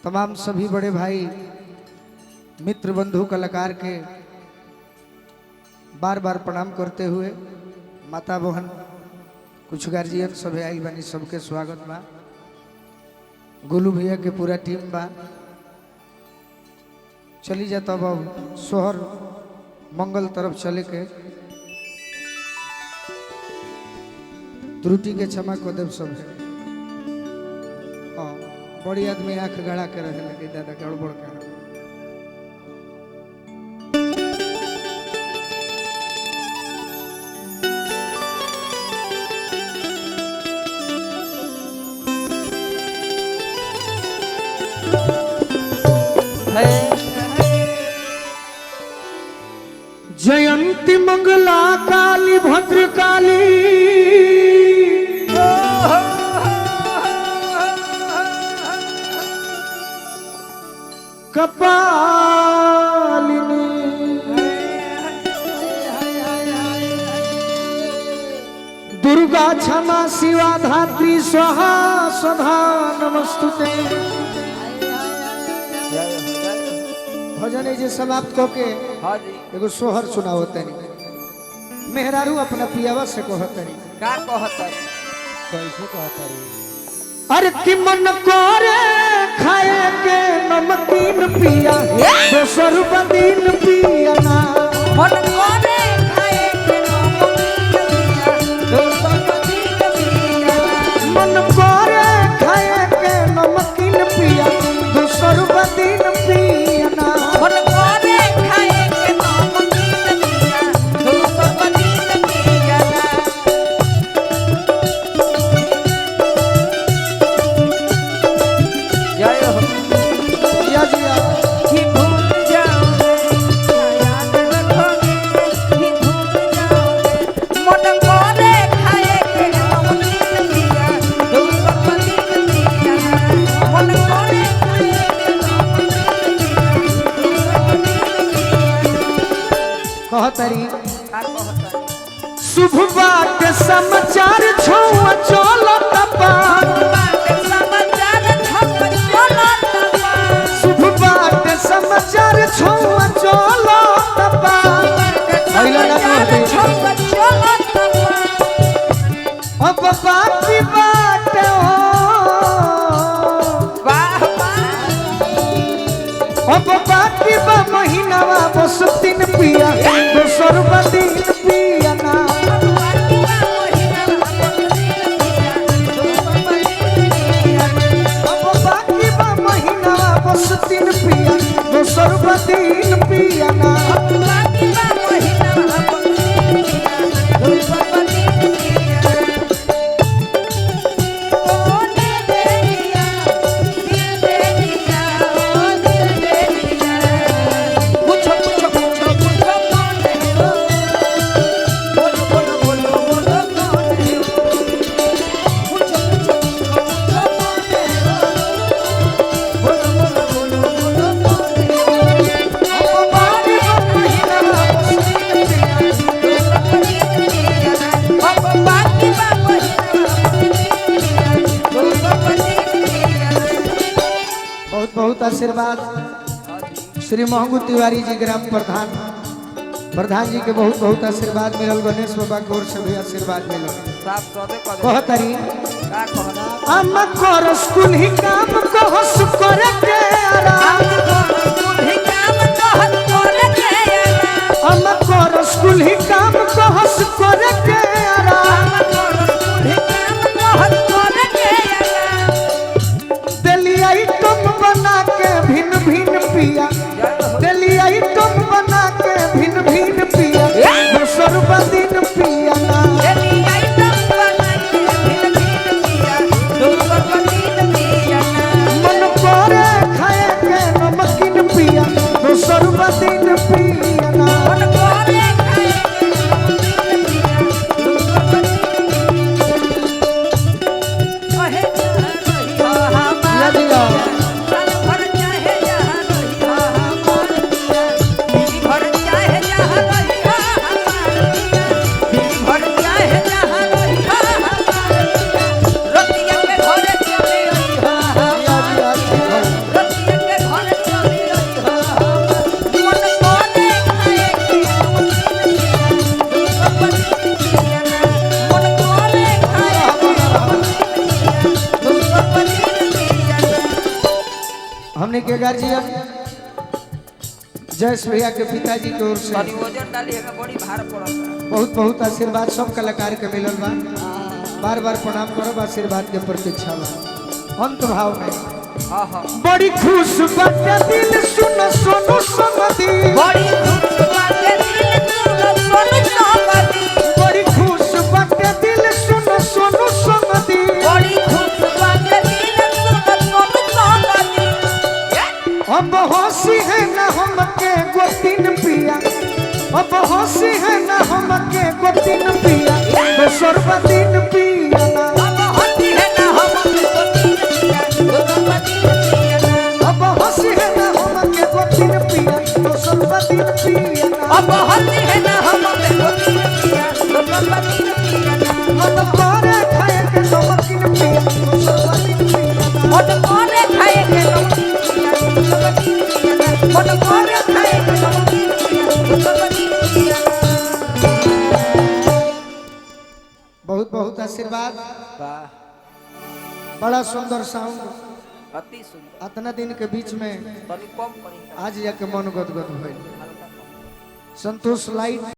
तमाम सभी बड़े भाई मित्र बंधु कलाकार के बार बार प्रणाम करते हुए माता बहन कुछ गार्जियन सभी आई बनी सबके स्वागत बा। गोलू भैया के पूरा टीम बा। चली जा तब अब सोहर मंगल तरफ चले के त्रुटि के क्षमा को देव सब। हाँ बड़ी आदमी आंख गड़ा के रहे लगे दादा गड़बड़ का जयंती मंगला काली भद्र काली कपालिनी दुर्गा क्षमा शिवा धात्री स्वाहा स्वधा नमस्तुते। भजन जे समाप्त होके एगो सोहर सुनाओ तनी। मेहरारू अपना पियावा से कहतनी का कहतरी कैसे कहतरी। अरे कि मन करे खाए के नमकीन पिया दोसर बदीन पिया ना। मन करे खाए के नमकीन पिया दोसर बदीन पिया। मन करे खाए के नमकीन पिया दोसर बदीन पिया ना। मन करे खाए के नमकीन पिया दोसर बदीन पिया। जय हो जिया जिया कि भूल जाओगे याद रखोगे कि भूल जाओगे। मन करे खाए के नमकीन पिया दोसर बदीन पिया। मन करे खाए के नमकीन पिया दोसर बदीन पिया। कहतरी का कहतरी शुभ बात समाचार छुआ चलो तपान। शुभ बात समाचार छुआ चलो तपान। अब बाकी बात हो अब बाकी बा महीनावा बस दिन पिया दोसर बदीन पिया ना। अब बाकी बा महीनावा बस दिन पिया दोसर बदीन पिया ना। बहुत बहुत आशीर्वाद श्री महंगू तिवारी जी ग्राम प्रधान जी के बहुत बहुत आशीर्वाद मिलल। गणेश बाबा की ओर से भी आशीर्वाद मिलल। कहतरी हम कर स्कूल ही काम कहस करे के आराम। हम कर स्कूल ही काम कहस करे के आराम। दिल्ली आइटम बना के भिन्न भिन्न पिया दिल्ली आइटम बना के भिन्न भिन्न पिया दोसर बदीन पिया ना। मन करे हमने के गार्जियन जयेश भैया के पिताजी की ओर से तनी वजन डाली है बड़ी भार पड़ता। बहुत बहुत आशीर्वाद सब कलाकार के मिलल बा। बार बार प्रणाम करब, आशीर्वाद के प्रतीक्षा बा। अंत भाव में हां हां बड़ी खुश बाटे दिल सुन सोनू संगती, बड़ी खुश बाटे दिल सुन सोनू संगती, बड़ी खुश बाटे दिल सुन सोनू संगती, बड़ी खुश बाटे दिल सुन सोनू संगती। अब हंसी है ना हमके गोतिन पिया, अब हंसी है ना हमके गोतिन पिया, दोसर दिन पिया ना। अब हंसी है ना हमके गोतिन पिया, दोसर दिन पिया ना। अब हंसी है ना हमके गोतिन पिया, दोसर दिन पिया ना। अब हंसी है ना हमके गोतिन पिया, दोसर दिन पिया ना। अब करे खाए के नमकीन पिया, दोसर दिन पिया ना। और कोने खाए के नमकीन पिया, दोसर दिन पिया ना। और कोने खाए के नमकीन पिया, दोसर दिन पिया ना। बहुत बहुत आशीर्वाद, वाह बड़ा सुंदर साउंड। अति सुंदर। इतना दिन के बीच में तनी कम करी आज जाके मन गदगद भइल। हल्का कम। संतोष लाइट